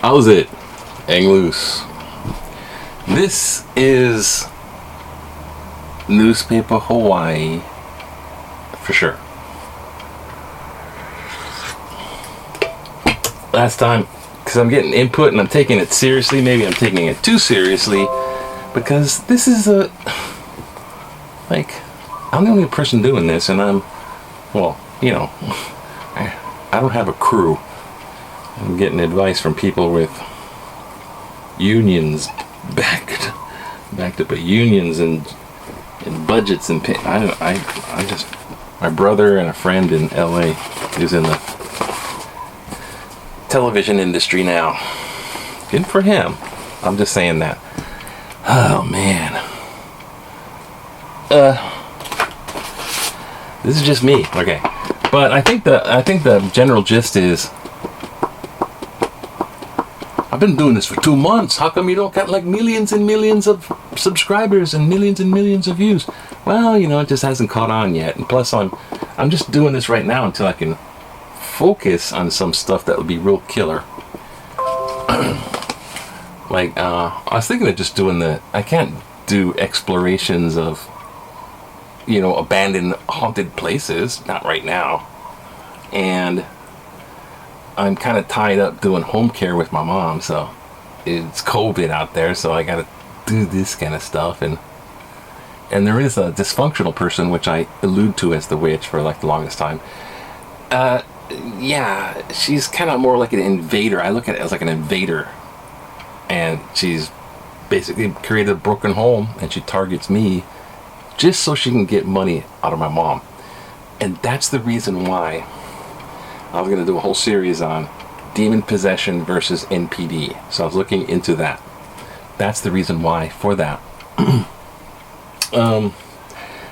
How's it? Hang loose. This is newspaper Hawaii for sure. Last time, because I'm getting input and I'm taking it seriously, maybe I'm taking it too seriously, because this is I'm the only person doing this, and I don't have a crew. I'm getting advice from people with unions backed up with unions and budgets and I just, my brother and a friend in LA who's in the television industry now. Good for him. I'm just saying that. Oh man. This is just me. Okay. But I think the general gist is, I've been doing this for 2 months. How come you don't get like millions and millions of subscribers and millions of views? Well, it just hasn't caught on yet. And plus, I'm just doing this right now until I can focus on some stuff that would be real killer. I was thinking of just doing I can't do explorations of, abandoned haunted places. Not right now. And I'm kind of tied up doing home care with my mom, so it's COVID out there, so I gotta do this kind of stuff, and there is a dysfunctional person, which I allude to as the witch for like the longest time. Yeah, she's kind of more like an invader. I look at it as like an invader, and she's basically created a broken home, and she targets me just so she can get money out of my mom. And that's the reason why I was going to do a whole series on demon possession versus NPD. So I was looking into that. That's the reason why for that. I'm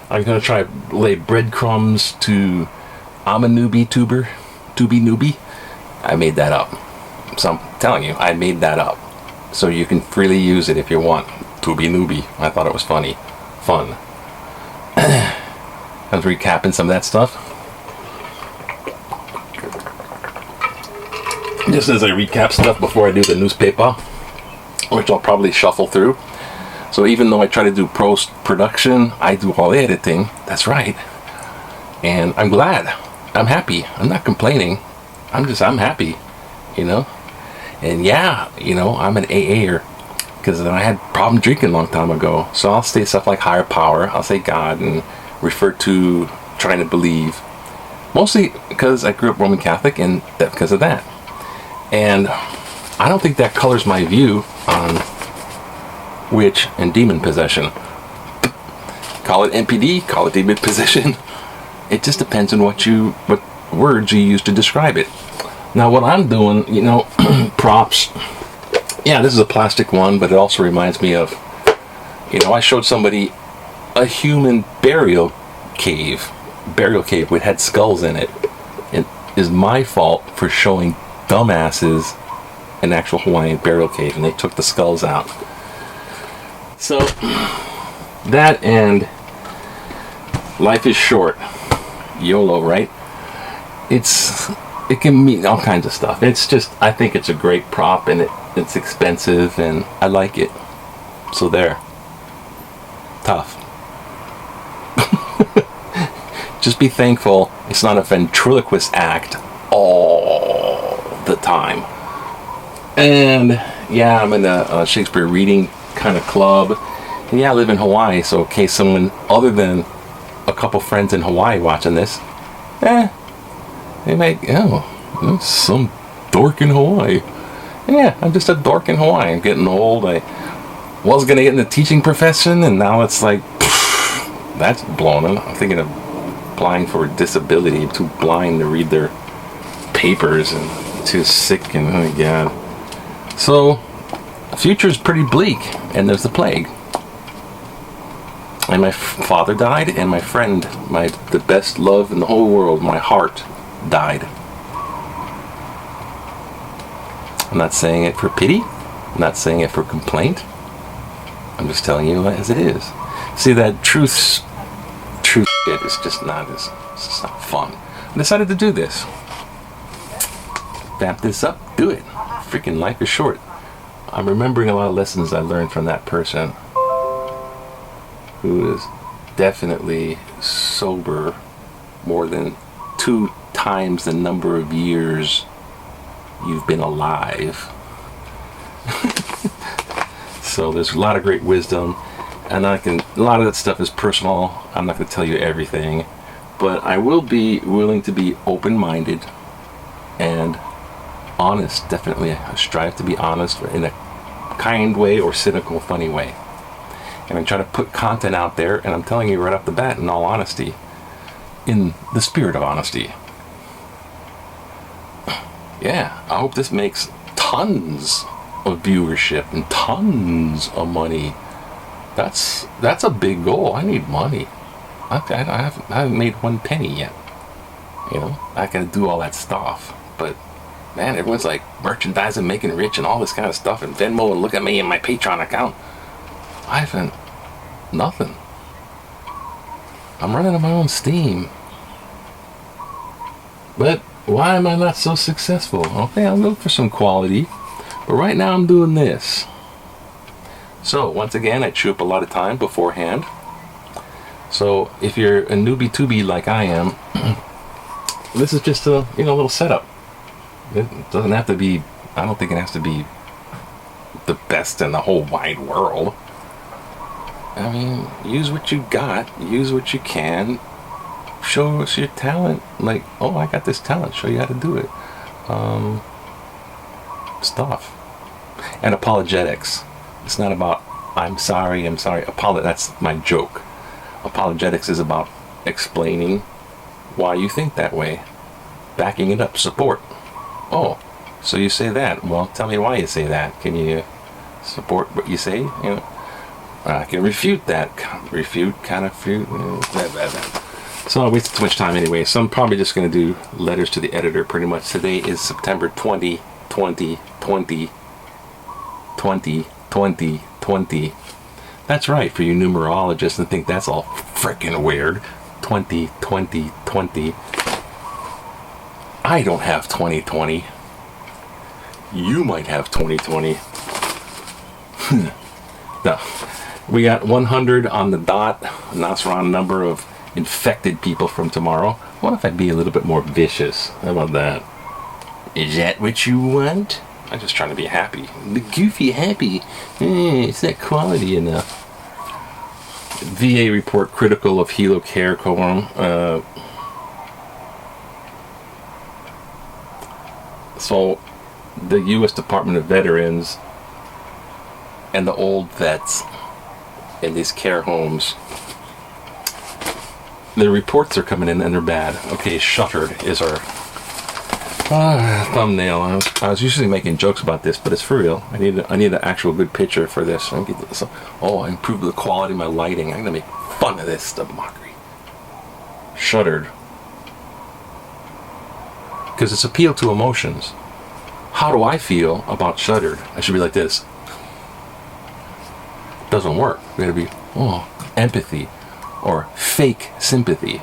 going to try to lay breadcrumbs to I'm a newbie tuber. Newbie. I made that up. So I'm telling you, I made that up. So you can freely use it if you want. Newbie. I thought it was fun. I was recapping some of that stuff. Just as I recap stuff before I do the newspaper, which I'll probably shuffle through. So even though I try to do post-production, I do all the editing. That's right. And I'm glad. I'm happy. I'm not complaining. I'm happy, And yeah, I'm an AA'er, because I had problem drinking a long time ago. So I'll say stuff like higher power. I'll say God and refer to trying to believe. Mostly because I grew up Roman Catholic, and because of that. And I don't think that colors my view on witch and demon possession. Call it NPD, call it demon possession. It just depends on what words you use to describe it. Now what I'm doing, props. Yeah, this is a plastic one, but it also reminds me of, I showed somebody a human burial cave which had skulls in it. It is my fault for showing dumbasses an actual Hawaiian burial cave, and they took the skulls out. So that, and life is short. YOLO, right? It can mean all kinds of stuff. It's just, I think it's a great prop, and it's expensive, and I like it. So there. Tough. Just be thankful it's not a ventriloquist act all the time. And yeah, I'm in a Shakespeare reading kind of club. And yeah, I live in Hawaii, so in case someone other than a couple friends in Hawaii watching this, they might, some dork in Hawaii. Yeah, I'm just a dork in Hawaii. I'm getting old. I was going to get in the teaching profession, and now it's like, that's blown up. I'm thinking of applying for a disability. I'm too blind to read their papers, and too sick, and oh my god. So the future is pretty bleak, and there's the plague. And my father died, and my friend, the best love in the whole world, my heart, died. I'm not saying it for pity. I'm not saying it for complaint. I'm just telling you as it is. See, that truth shit is just not fun. I decided to do this. Vamp this up, do it. freaking life is short. I'm remembering a lot of lessons I learned from that person who is definitely sober more than 2 times the number of years you've been alive. So there's a lot of great wisdom, and a lot of that stuff is personal. I'm not going to tell you everything, but I will be willing to be open-minded and honest. Definitely, I strive to be honest in a kind way or cynical, funny way. And I try to put content out there, and I'm telling you right off the bat, in all honesty, in the spirit of honesty. Yeah, I hope this makes tons of viewership and tons of money. That's a big goal. I need money. I haven't made 1 penny yet. You know, I can do all that stuff. But man, everyone's like merchandising, making rich, and all this kind of stuff, and Venmo, and look at me in my Patreon account. I haven't nothing. I'm running on my own steam. But why am I not so successful? Okay, I'll look for some quality. But right now I'm doing this. So once again, I chew up a lot of time beforehand. So if you're a newbie to-be like I am, this is just a little setup. It doesn't have to be, I don't think it has to be the best in the whole wide world. I mean, use what you got, use what you can, show us your talent. Like, oh, I got this talent, show you how to do it. Stuff. And apologetics. It's not about I'm sorry. That's my joke. Apologetics is about explaining why you think that way, backing it up, support. Oh, so you say that. Well, tell me why you say that. Can you support what you say? I can refute that. Refute. So I wasted too much time anyway. So I'm probably just going to do letters to the editor pretty much. Today is September 20, 2020. That's right, for you numerologists and think that's all freaking weird. 20. I don't have 2020. You might have 2020. No. We got 100 on the dot, a nice round number of infected people from tomorrow. What if I'd be a little bit more vicious? How about that? Is that what you want? I'm just trying to be happy. The goofy happy. It's not quality enough. VA report critical of Helo Care Quorum. So, the U.S. Department of Veterans and the old vets in these care homes, the reports are coming in and they're bad. Okay, Shuttered is our thumbnail. I was usually making jokes about this, but it's for real. I need an actual good picture for this. I improved the quality of my lighting. I'm gonna make fun of this stuff, mockery. Shuttered, because it's appeal to emotions. How do I feel about Shuttered? I should be like this. Doesn't work. We gotta be empathy or fake sympathy.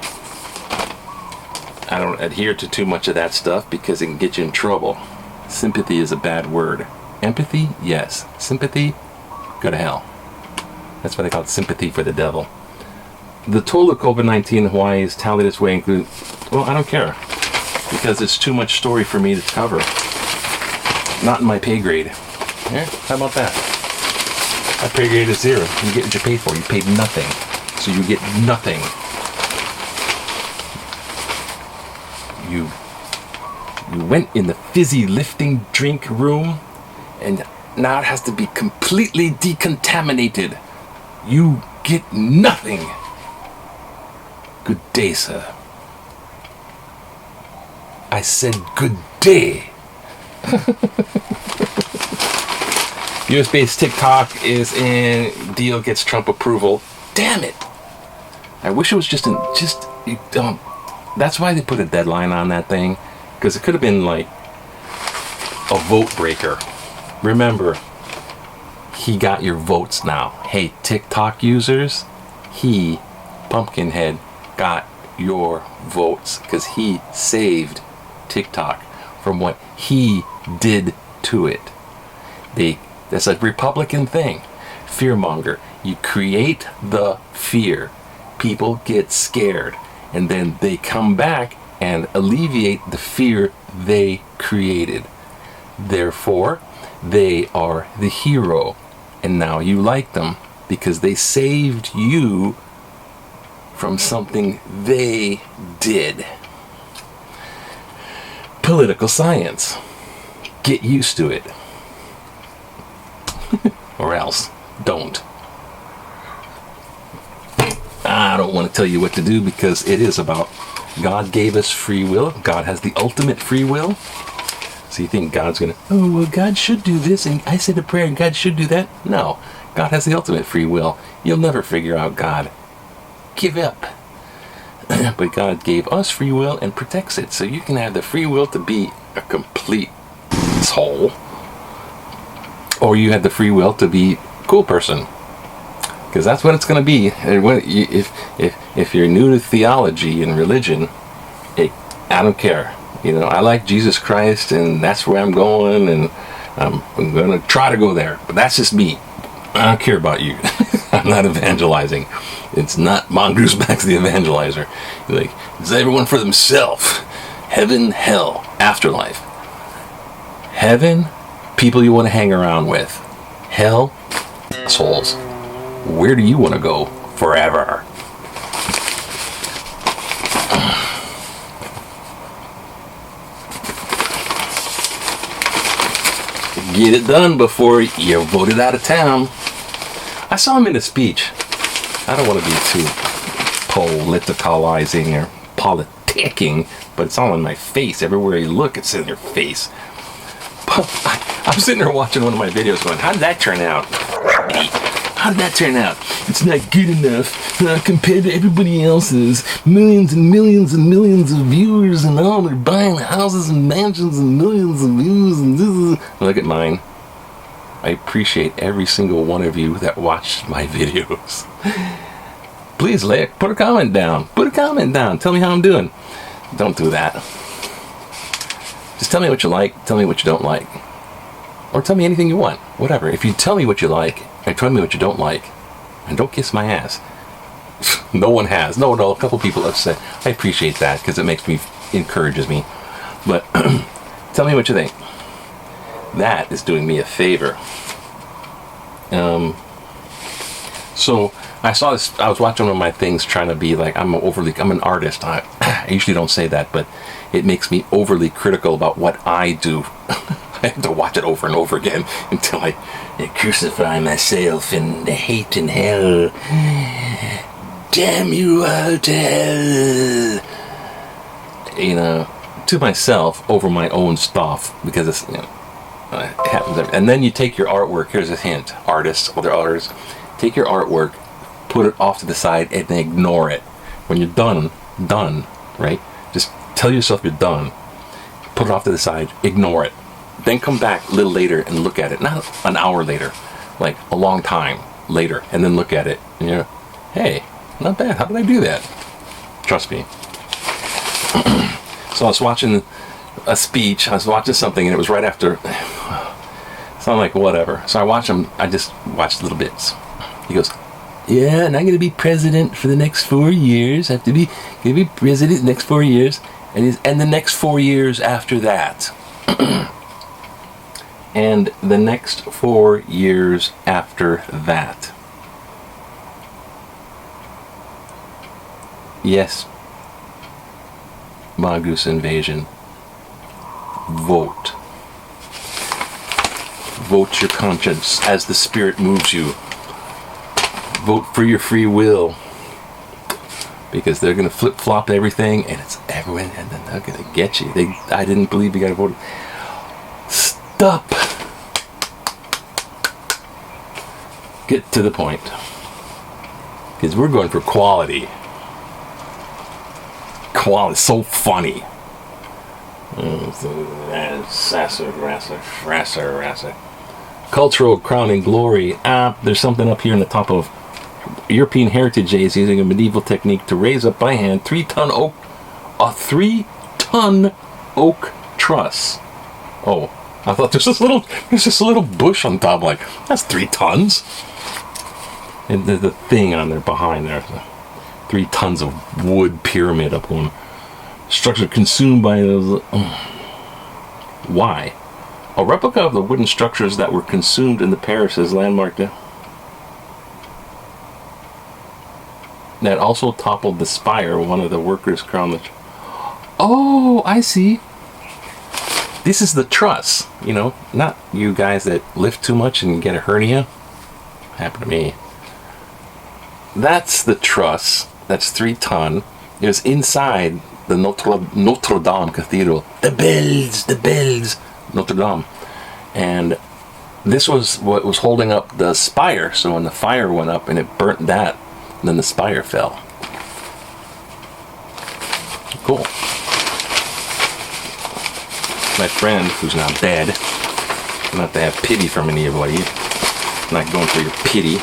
I don't adhere to too much of that stuff because it can get you in trouble. Sympathy is a bad word. Empathy, yes. Sympathy, go to hell. That's why they call it sympathy for the devil. The total of COVID-19 in Hawaii is tallied this way include. Well, I don't care because it's too much story for me to cover. Not in my pay grade. Yeah, how about that? My pay grade is 0. You get what you paid for. You paid nothing, so you get nothing. You went in the fizzy lifting drink room, and now it has to be completely decontaminated. You get nothing. Good day, sir. I said good day. US-based TikTok is in deal, gets Trump approval. Damn it! I wish it was that's why they put a deadline on that thing, because it could have been like a vote breaker. Remember, he got your votes now. Hey, TikTok users, he, Pumpkinhead, got your votes because he saved TikTok from what he did to it. That's a Republican thing. Fearmonger. You create the fear. People get scared. And then they come back and alleviate the fear they created. Therefore, they are the hero. And now you like them because they saved you from something they did. Political science. Get used to it. Or else, don't. I don't want to tell you what to do because it is about God gave us free will. God has the ultimate free will. So you think God's going to, oh, well, God should do this, and I said a prayer, and God should do that? No. God has the ultimate free will. You'll never figure out God. Give up. But God gave us free will and protects it. So you can have the free will to be a complete soul, or you have the free will to be a cool person. Because that's what it's going to be. If you're new to theology and religion, I don't care. You know, I like Jesus Christ, and that's where I'm going, and I'm going to try to go there. But that's just me. I don't care about you. I'm not evangelizing. It's not Mongoose Max the evangelizer. Like, it's everyone for themselves. Heaven, hell, afterlife. Heaven, people you want to hang around with. Hell, assholes. Where do you want to go forever? Get it done before you're voted out of town. I saw him in a speech. I don't want to be too politicalizing or politicking, but it's all in my face. Everywhere you look, it's in your face. But I'm sitting there watching one of my videos going, how did that turn out? How did that turn out? It's not good enough compared to everybody else's. Millions and millions and millions of viewers, and all they're buying houses and mansions and millions of views. And look at mine. I appreciate every single one of you that watched my videos. Please, put a comment down. Put a comment down. Tell me how I'm doing. Don't do that. Just tell me what you like. Tell me what you don't like. Or tell me anything you want. Whatever. If you tell me what you like, and tell me what you don't like, and don't kiss my ass. No one has. No, a couple people have said. I appreciate that because it makes me, encourages me. But tell me what you think. That is doing me a favor. So I saw this. I was watching one of my things, trying to be like I'm an artist. I usually don't say that, but it makes me overly critical about what I do. I have to watch it over and over again until I crucify myself in the hate and hell. Damn you all to hell. You know, to myself over my own stuff, because it's, you know, it happens. And then you take your artwork. Here's a hint, artists, other artists. Take your artwork, put it off to the side, and then ignore it. When you're done, right? Just tell yourself you're done. Put it off to the side, ignore it. Then come back a little later and look at it. Not an hour later, like a long time later, and then look at it. And you're, hey, not bad. How did I do that? Trust me. So I was watching a speech. I was watching something, and it was right after. So I'm like, whatever. So I watch him. I just watched little bits. He goes, yeah, and I'm going to be president for the next 4 years. I have to be president the next 4 years, and the next 4 years after that. And the next 4 years after that. Yes. Mongoose invasion. Vote. Vote your conscience as the spirit moves you. Vote for your free will. Because they're going to flip-flop everything, and it's everyone, and then they're going to get you. I didn't believe you got to vote. Stop. Get to the point. Because we're going for quality. Quality is so funny. Cultural crowning glory. There's something up here in the top of European Heritage Days using a medieval technique to raise up by hand 3-ton oak. A 3-ton oak truss. Oh, I thought there's this little bush on top, like, that's 3 tons. And the thing on there behind there, 3 tons of wood pyramid up one. Structure consumed by those. Why? A replica of the wooden structures that were consumed in the Paris is landmarked. That also toppled the spire. One of the workers crowned the. Oh, I see. This is the truss. You know, not you guys that lift too much and get a hernia. Happened to me. That's the truss. That's 3 ton. It was inside the Notre Dame Cathedral. The bells, Notre Dame. And this was what was holding up the spire. So when the fire went up and it burnt that, then the spire fell. Cool. My friend, who's now dead, not to have pity from anybody, I'm not going for your pity.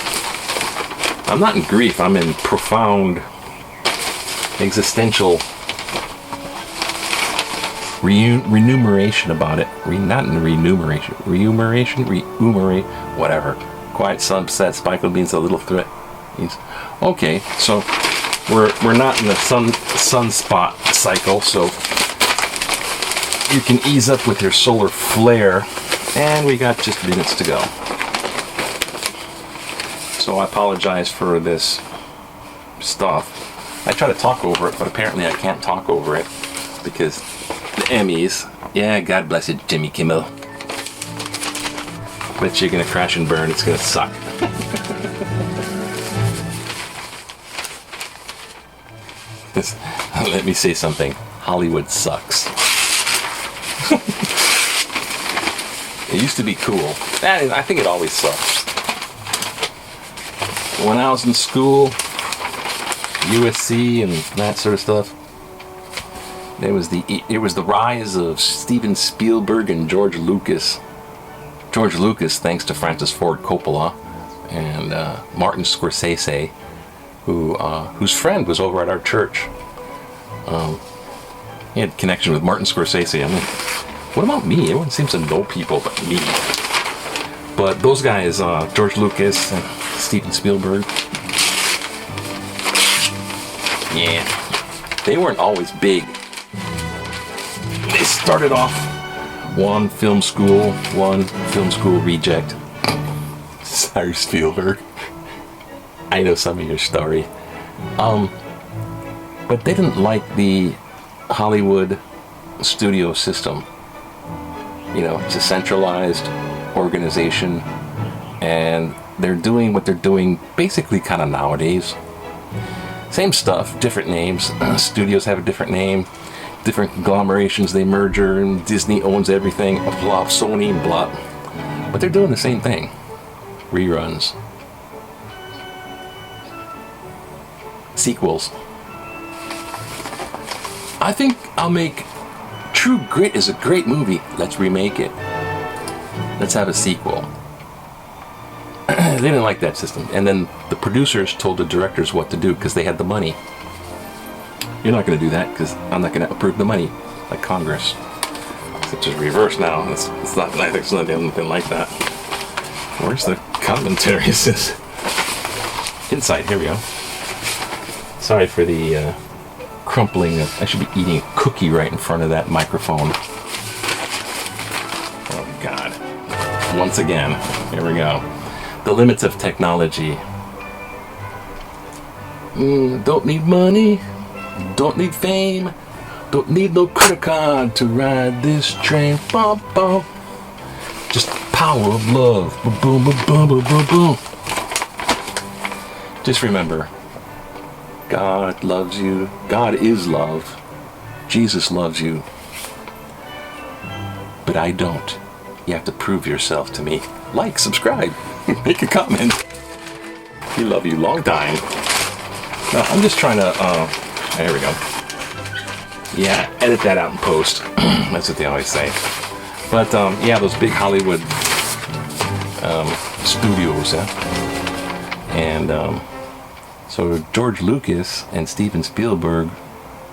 I'm not in grief, I'm in profound existential remuneration about it. Not in remuneration. Whatever. Quiet sunset, speckled means a little threat. Okay, so we're not in the sunspot cycle, so you can ease up with your solar flare, and we got just minutes to go. So I apologize for this stuff. I try to talk over it, but apparently I can't talk over it because the Emmys. Yeah, God bless it, Jimmy Kimmel. Bet you're gonna crash and burn. It's gonna suck. Let me say something. Hollywood sucks. It used to be cool. I think it always sucks. When I was in school, USC and that sort of stuff, it was the rise of Steven Spielberg and George Lucas. George Lucas, thanks to Francis Ford Coppola and Martin Scorsese, whose friend was over at our church. He had connection with Martin Scorsese. I mean, what about me? Everyone seems to know people but me. But those guys, George Lucas and Steven Spielberg, yeah, they weren't always big. They started off one film school reject. Sorry, Spielberg. I know some of your story. But they didn't like the Hollywood studio system. You know, it's a centralized organization, and they're doing what they're doing basically kind of nowadays. Same stuff, different names. Studios have a different name, different conglomerations, they merger, and Disney owns everything, blah, Sony, blah. But they're doing the same thing. Reruns. Sequels. I think I'll make True Grit is a great movie. Let's remake it. Let's have a sequel. They didn't like that system. And then the producers told the directors what to do because they had the money. You're not going to do that because I'm not going to approve the money, like Congress. It's just reverse now. It's not. I think it's not anything like that. Where's the commentary? It says inside. Here we go. Sorry for the crumpling. I should be eating a cookie right in front of that microphone. Oh God! Once again, here we go. The limits of technology. Don't need money. Don't need fame. Don't need no credit card to ride this train. Bum, bum. Just power of love. Boom, boom, boom, boom, boom, boom. Just remember, God loves you. God is love. Jesus loves you. But I don't. You have to prove yourself to me. Like, subscribe, make a comment. We love you long time. No, I'm just trying to, there we go. Yeah, edit that out in post. That's what they always say. But, yeah, those big Hollywood studios, and so George Lucas and Steven Spielberg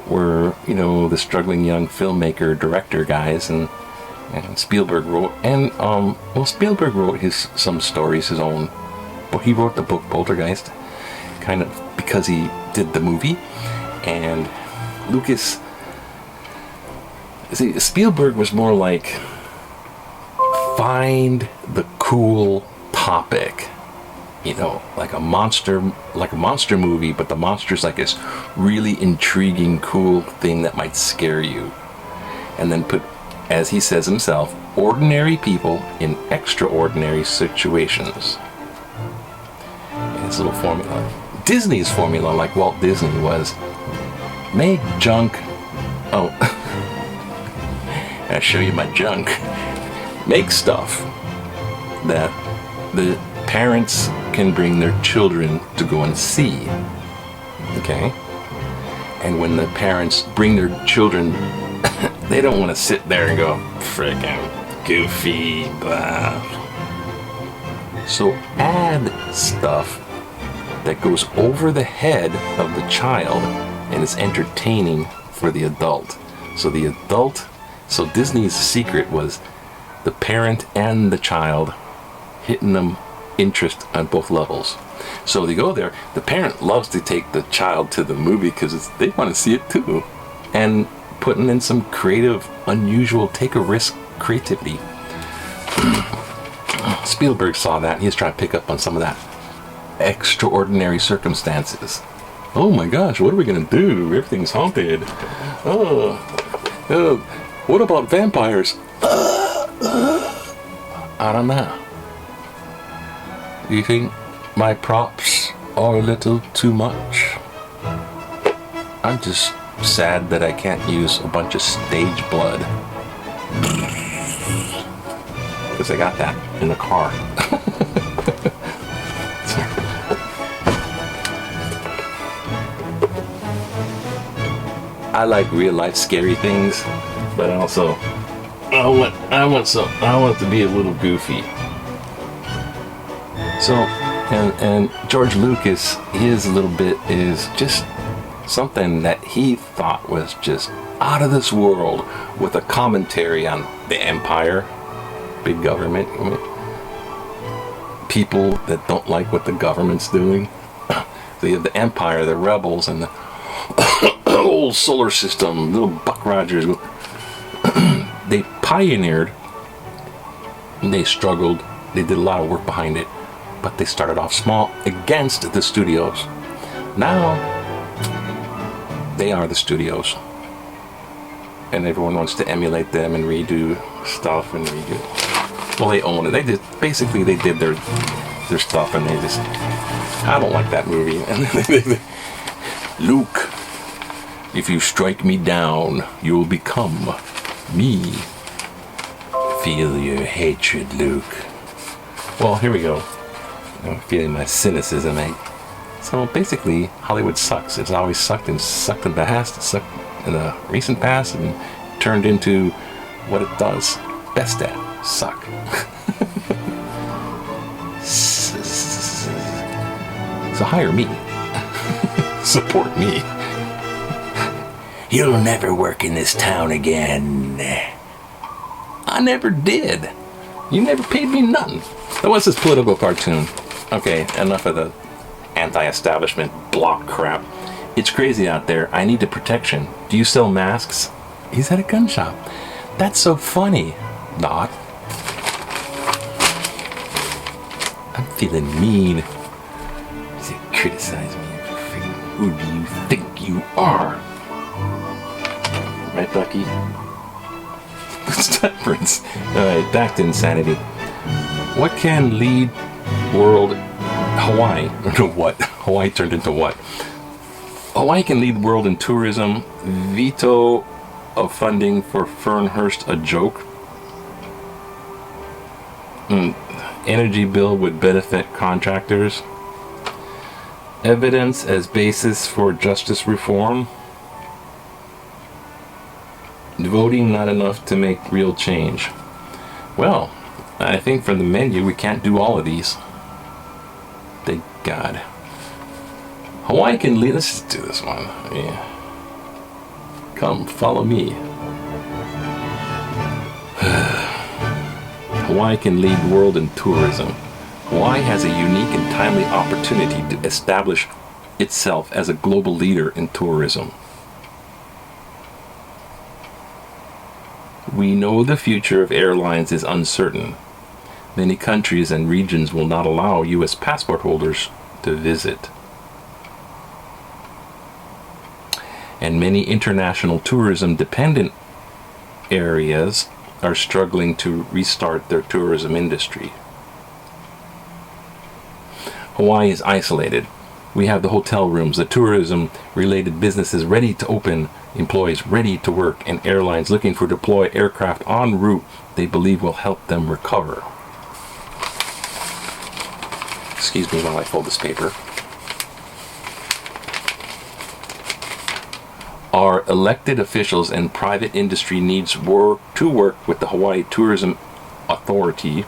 were, you know, the struggling young filmmaker, director guys, and And Spielberg wrote, and Spielberg wrote some stories his own, but he wrote the book Poltergeist, kind of because he did the movie. And Lucas, see, Spielberg was more like, find the cool topic, you know, like a monster movie, but the monster's like this really intriguing, cool thing that might scare you, and then put, as he says himself, ordinary people in extraordinary situations. His little formula. Disney's formula, like Walt Disney, was make junk. Oh, I'll show you my junk. Make stuff that the parents can bring their children to go and see. Okay? And when the parents bring their children, they don't want to sit there and go, frickin' goofy, blah. So add stuff that goes over the head of the child and is entertaining for the adult. So Disney's secret was the parent and the child hitting them interest on both levels. So they go there, the parent loves to take the child to the movie because they want to see it too. And putting in some creative, unusual, take a risk creativity. Spielberg saw that and he's trying to pick up on some of that extraordinary circumstances. Oh my gosh, what are we gonna do? Everything's haunted. What about vampires? I don't know. You think my props are a little too much? I'm just sad that I can't use a bunch of stage blood. Because I got that in the car. I like real life scary things, but also I want to be a little goofy. So, and George Lucas, his little bit is just something that he thought was just out of this world, with a commentary on the empire, big government, people that don't like what the government's doing. So you have the empire, the rebels, and the old solar system, little Buck Rogers. They pioneered, they struggled, they did a lot of work behind it, but they started off small against the studios. Now they are the studios, and everyone wants to emulate them and redo stuff and redo. Well, they own it. They did their stuff, and they just, I don't like that movie. Luke, if you strike me down, you will become me. Feel your hatred, Luke. Well, here we go. I'm feeling my cynicism, eh? So basically, Hollywood sucks. It's always sucked in the past, sucked in the recent past, and turned into what it does best at: suck. So hire me. Support me. You'll never work in this town again. I never did. You never paid me nothing. That was this political cartoon. Okay, enough of the anti-establishment block crap. It's crazy out there. I need the protection. Do you sell masks? He's at a gun shop. That's so funny. Not. I'm feeling mean. You criticize me. Who do you think you are? Right, Bucky? It's difference. Alright, back to insanity. What can lead world Hawaii? To what? Hawaii turned into what? Hawaii can lead the world in tourism. Veto of funding for Fernhurst a joke. Energy bill would benefit contractors. Evidence as basis for justice reform. Voting not enough to make real change. Well, I think for the menu we can't do all of these. Thank God. Hawaii can lead. Let's just do this one. Yeah. Come, follow me. Hawaii can lead the world in tourism. Hawaii has a unique and timely opportunity to establish itself as a global leader in tourism. We know the future of airlines is uncertain. Many countries and regions will not allow U.S. passport holders to visit. And many international tourism dependent areas are struggling to restart their tourism industry. Hawaii is isolated. We have the hotel rooms, the tourism related businesses ready to open, employees ready to work, and airlines looking for deploy aircraft en route they believe will help them recover. Excuse me while I fold this paper. Our elected officials and private industry needs to work with the Hawaii Tourism Authority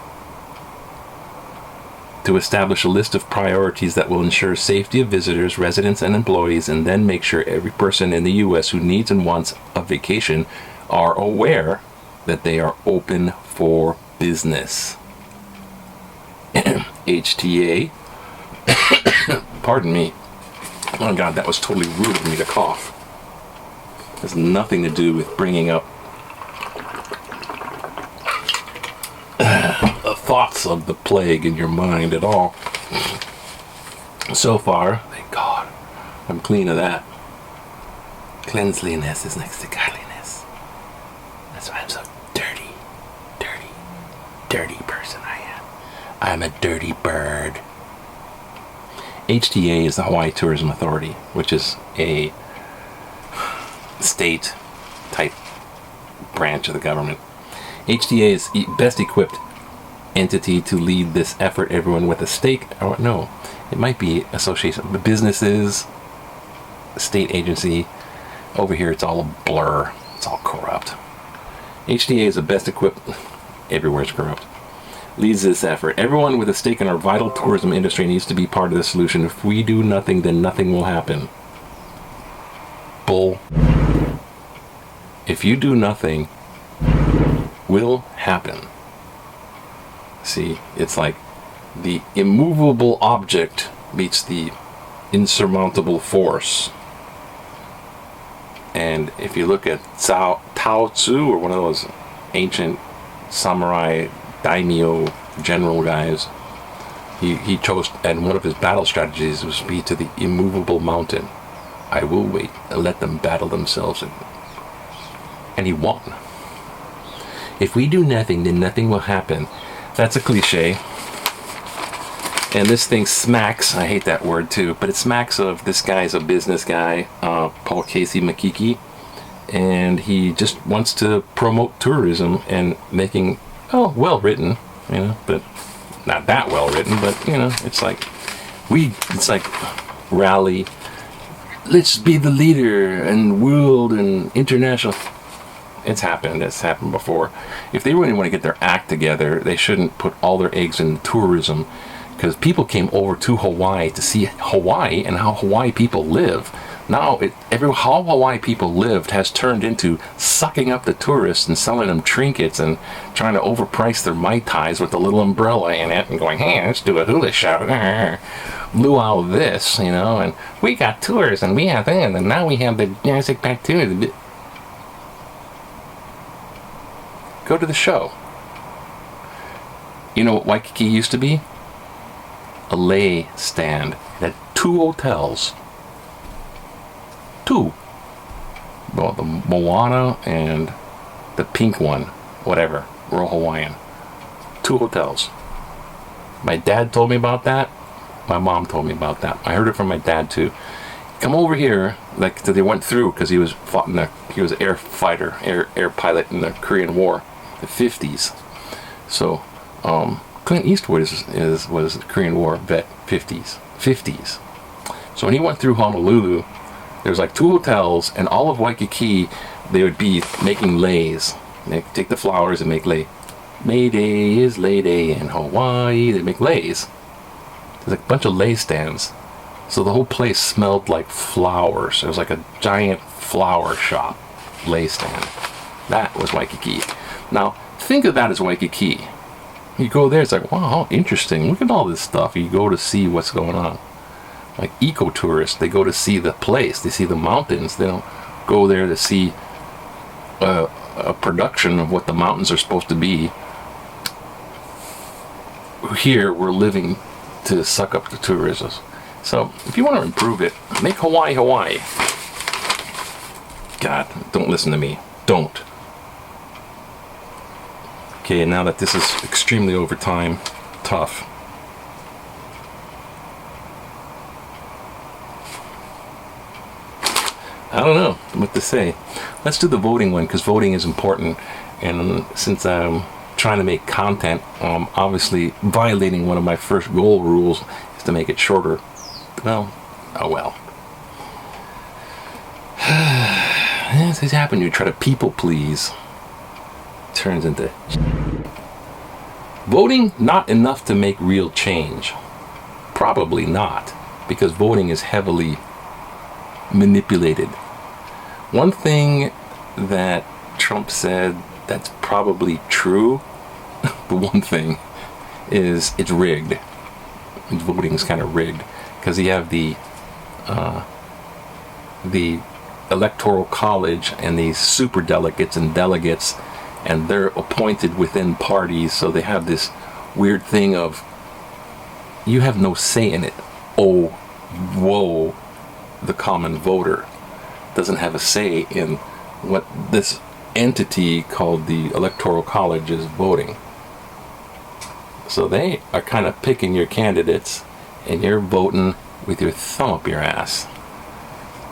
to establish a list of priorities that will ensure safety of visitors, residents, and employees, and then make sure every person in the U.S. who needs and wants a vacation are aware that they are open for business. HTA. Pardon me. Oh God, that was totally rude of me to cough. It has nothing to do with bringing up thoughts of the plague in your mind at all. So far, thank God, I'm clean of that. Cleanliness is next to godliness. That's why I'm so dirty person I am. I'm a dirty bird. HTA is the Hawaii Tourism Authority, which is a state type branch of the government. HTA is best equipped entity to lead this effort. Everyone with a stake, or no, it might be association, the businesses, state agency. Over here it's all a blur, it's all corrupt. HTA is the best equipped, everywhere it's corrupt, leads this effort. Everyone with a stake in our vital tourism industry needs to be part of the solution. If we do nothing, then nothing will happen. Bull. If you do nothing, will happen. See, it's like the immovable object meets the insurmountable force. And if you look at Tao Tzu, or one of those ancient samurai daimyo general guys, he chose, and one of his battle strategies was be to the immovable mountain. I will wait and let them battle themselves. And he won. If we do nothing, then nothing will happen. That's a cliche. And this thing smacks, I hate that word too, but it smacks of this guy's a business guy, Paul Casey Makiki, and he just wants to promote tourism and making, well written, but not that well written, but it's like rally, let's be the leader and world and international. It's happened before. If they really want to get their act together, they shouldn't put all their eggs in tourism, because people came over to Hawaii to see Hawaii and how Hawaii people live. Now, how Hawaii people lived has turned into sucking up the tourists and selling them trinkets and trying to overprice their Mai Tais with a little umbrella in it and going, hey, let's do a hula show. Luau this, and we got tours and we have that, and now we have the genetic bacteria. Go to the show. You know what Waikiki used to be? A lay stand. It had 2 hotels. 2. Well, the Moana and the pink one, whatever, Royal Hawaiian. 2 hotels. My dad told me about that. My mom told me about that. I heard it from my dad too. Come over here, like they went through, because he was he was an air fighter, air pilot in the Korean War, the 50s. So Clint Eastwood was a Korean War vet, 50s. So when he went through Honolulu, there was like 2 hotels, and all of Waikiki, they would be making leis. They take the flowers and make lei. May Day is lei day in Hawaii. They make leis. There's like a bunch of lei stands. So the whole place smelled like flowers. It was like a giant flower shop, lei stand. That was Waikiki. Now, think of that as Waikiki. You go there, it's like, wow, how interesting. Look at all this stuff. You go to see what's going on. Like eco-tourists, they go to see the place. They see the mountains. They don't go there to see a production of what the mountains are supposed to be. Here, we're living to suck up the tourism. So, if you want to improve it, make Hawaii, Hawaii. God, don't listen to me. Don't. Okay, and now that this is extremely over time, tough. I don't know what to say. Let's do the voting one, because voting is important. And since I'm trying to make content, obviously violating one of my first goal rules is to make it shorter. Well, oh well. This has happened. You try to people please. Turns into voting not enough to make real change. Probably not, because voting is heavily manipulated. One thing that Trump said that's probably true, the one thing is it's rigged. Voting is kind of rigged because you have the electoral college and these super delegates and delegates, and they're appointed within parties, so they have this weird thing of you have no say in it. Oh, whoa, the common voter doesn't have a say in what this entity called the electoral college is voting. So they are kind of picking your candidates, and you're voting with your thumb up your ass,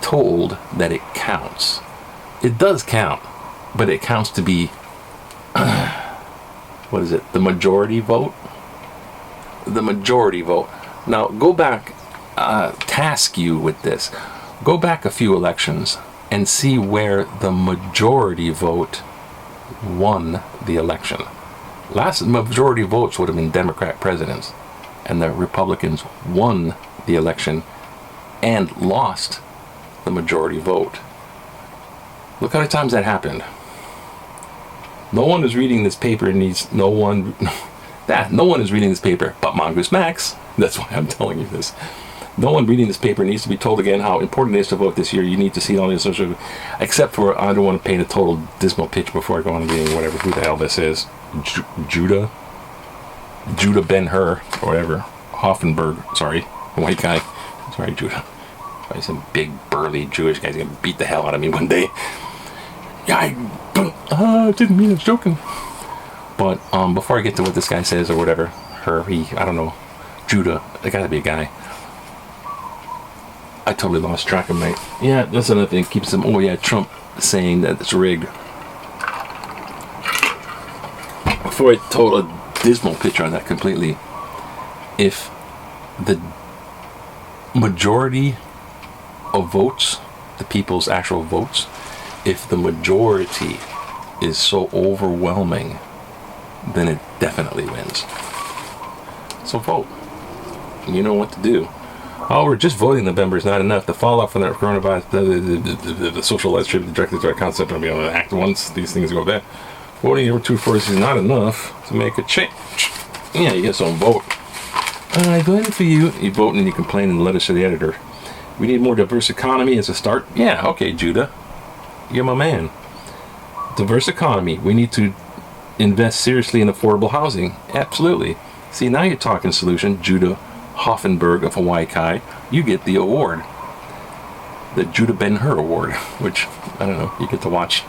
told that it counts. It does count, but it counts to be what is it, the majority vote? The majority vote. Now go back, task you with this. Go back a few elections and see where the majority vote won the election. Last majority votes would have been Democrat presidents, and the Republicans won the election and lost the majority vote. Look how many times that happened. No one is reading this paper no one is reading this paper but Mongoose Max. That's why I'm telling you this. No one reading this paper needs to be told again how important it is to vote this year. You need to see all the social, except for, I don't want to paint a total dismal picture before I go on and get whatever, who the hell this is. Judah Ben-Hur, or whatever. Hoffenberg, sorry. White guy. Sorry, Judah. Probably some big, burly Jewish guy's going to beat the hell out of me one day. Yeah, I didn't mean, I was joking. But before I get to what this guy says, or whatever, I don't know, Judah, it got to be a guy. I totally lost track of my... Yeah, that's another thing. Keeps them... Oh, yeah, Trump saying that it's rigged. Before I told a dismal picture on that completely, if the majority of votes, the people's actual votes, if the majority is so overwhelming, then it definitely wins. So vote. You know what to do. Oh, we're just voting November is not enough. The fallout from the coronavirus, the social life trip, the directed to our concept of being able to act once these things go bad. Voting over 2/4 is not enough to make a change. Yeah, you get some vote. I voted for you. You vote and you complain in the letters to the editor. We need more diverse economy as a start. Yeah, okay, Judah. You're my man. Diverse economy. We need to invest seriously in affordable housing. Absolutely. See, now you're talking solution, Judah Hoffenberg of Hawaii Kai. You get the award, the Judah Ben-Hur Award, which, I don't know, you get to watch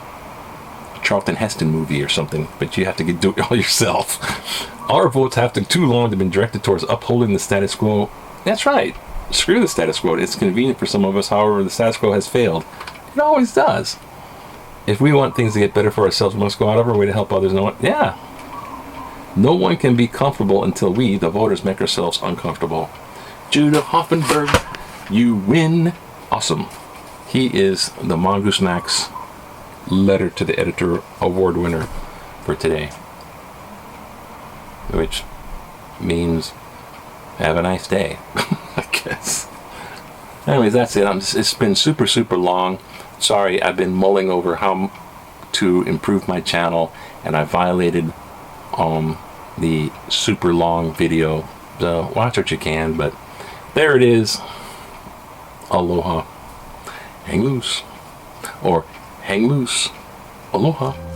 a Charlton Heston movie or something, but you have to do it all yourself. Our votes have too long to been directed towards upholding the status quo. That's right. Screw the status quo. It's convenient for some of us, however, the status quo has failed. It always does. If we want things to get better for ourselves, we must go out of our way to help others know it. Yeah. No one can be comfortable until we, the voters, make ourselves uncomfortable. Judah Hoffenberg, you win. Awesome. He is the Mongoose Max letter to the editor award winner for today. Which means have a nice day, I guess. Anyways, that's it. It's been super, super long. Sorry, I've been mulling over how to improve my channel, and I violated the super long video. So watch what you can, but there it is. Aloha. Hang loose. Or hang loose. Aloha.